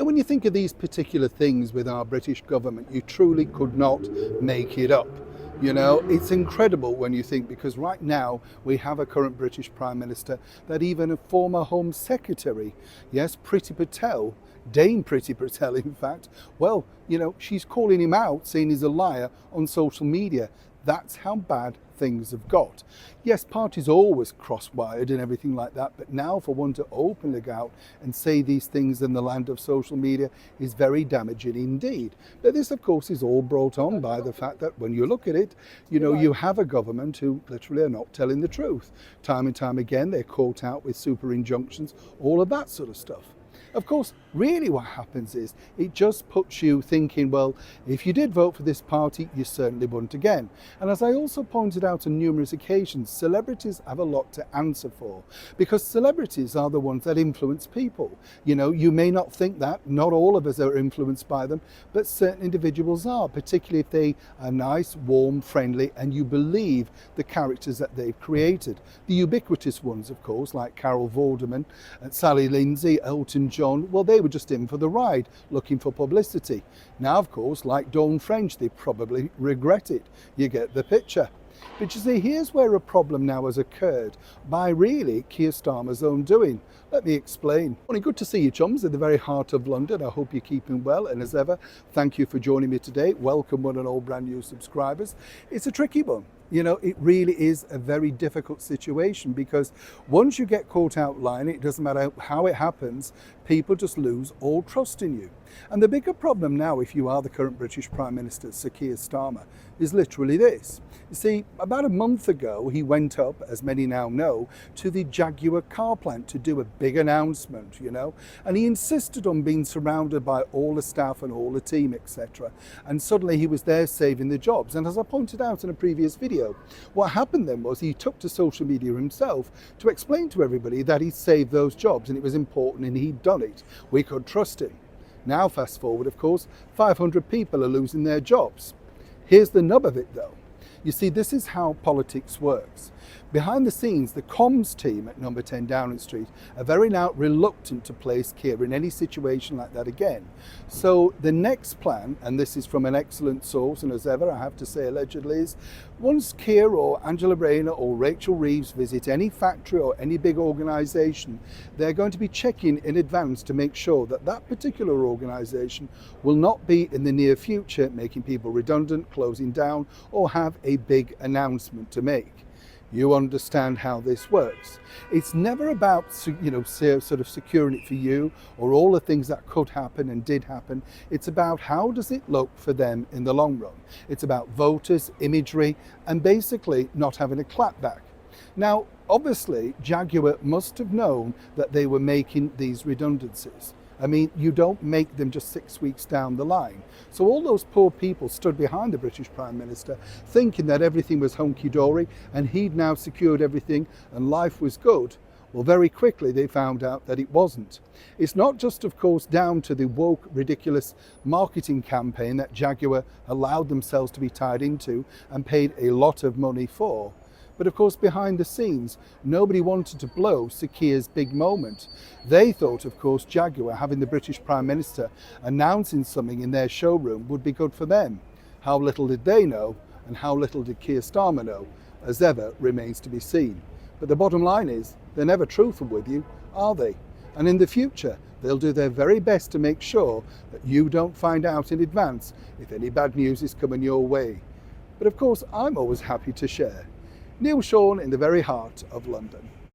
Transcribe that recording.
Now, when you think of these particular things with our British government, you truly could not make it up. You know, it's incredible when you think, because right now we have a current British Prime Minister that even a former Home Secretary, yes, Priti Patel, Dame Priti Patel in fact, well, you know, she's calling him out, saying he's a liar on social media. That's how bad things have got. Yes, parties always cross-wired and everything like that, but now for one to openly go out and say these things in the land of social media is very damaging indeed. But this, of course, is all brought on by the fact that when you look at it, you know, you have a government who literally are not telling the truth. Time and time again, they're caught out with super injunctions, all of that sort of stuff. Of course, really what happens is it just puts you thinking, well, if you did vote for this party, you certainly wouldn't again. And as I also pointed out on numerous occasions, celebrities have a lot to answer for, because celebrities are the ones that influence people. You know, you may not think that, not all of us are influenced by them, but certain individuals are, particularly if they are nice, warm, friendly, and you believe the characters that they've created. The ubiquitous ones, of course, like Carol Vorderman, Sally Lindsay, Elton John, well, they were just in for the ride, looking for publicity. Now, of course, like Dawn French, they probably regret it. You get the picture. But you see, here's where a problem now has occurred by really Keir Starmer's own doing. Let me explain. Well, good to see you, chums, in the very heart of London. I hope you're keeping well, and as ever, thank you for joining me today. Welcome one and all brand new subscribers. It's a tricky one. You know, it really is a very difficult situation, because once you get caught out lying, it doesn't matter how it happens, people just lose all trust in you. And the bigger problem now, if you are the current British Prime Minister, Sir Keir Starmer, is literally this. You see, about a month ago, he went up, as many now know, to the Jaguar car plant to do a big announcement, you know, and he insisted on being surrounded by all the staff and all the team, etc. And suddenly he was there saving the jobs. And as I pointed out in a previous video, what happened then was he took to social media himself to explain to everybody that he'd saved those jobs and it was important and he'd done it. We could trust him. Now, fast forward, of course, 500 people are losing their jobs. Here's the nub of it, though. You see, this is how politics works. Behind the scenes, the comms team at number 10 Downing Street are very now reluctant to place Keir in any situation like that again. So the next plan, and this is from an excellent source, and as ever I have to say allegedly, is once Keir or Angela Rayner or Rachel Reeves visit any factory or any big organisation, they're going to be checking in advance to make sure that that particular organisation will not be in the near future making people redundant, closing down, or have a big announcement to make. You understand how this works. It's never about, you know, sort of securing it for you or all the things that could happen and did happen. It's about how does it look for them in the long run. It's about voters, imagery, and basically not having a clapback. Now, obviously, Jaguar must have known that they were making these redundancies. I mean, you don't make them just 6 weeks down the line. So all those poor people stood behind the British Prime Minister thinking that everything was hunky-dory and he'd now secured everything and life was good. Well, very quickly they found out that it wasn't. It's not just, of course, down to the woke, ridiculous marketing campaign that Jaguar allowed themselves to be tied into and paid a lot of money for. But of course, behind the scenes, nobody wanted to blow Sir Keir's big moment. They thought, of course, Jaguar having the British Prime Minister announcing something in their showroom would be good for them. How little did they know, and how little did Keir Starmer know, as ever remains to be seen. But the bottom line is, they're never truthful with you, are they? And in the future, they'll do their very best to make sure that you don't find out in advance if any bad news is coming your way. But of course, I'm always happy to share. Neil Sean in the very heart of London.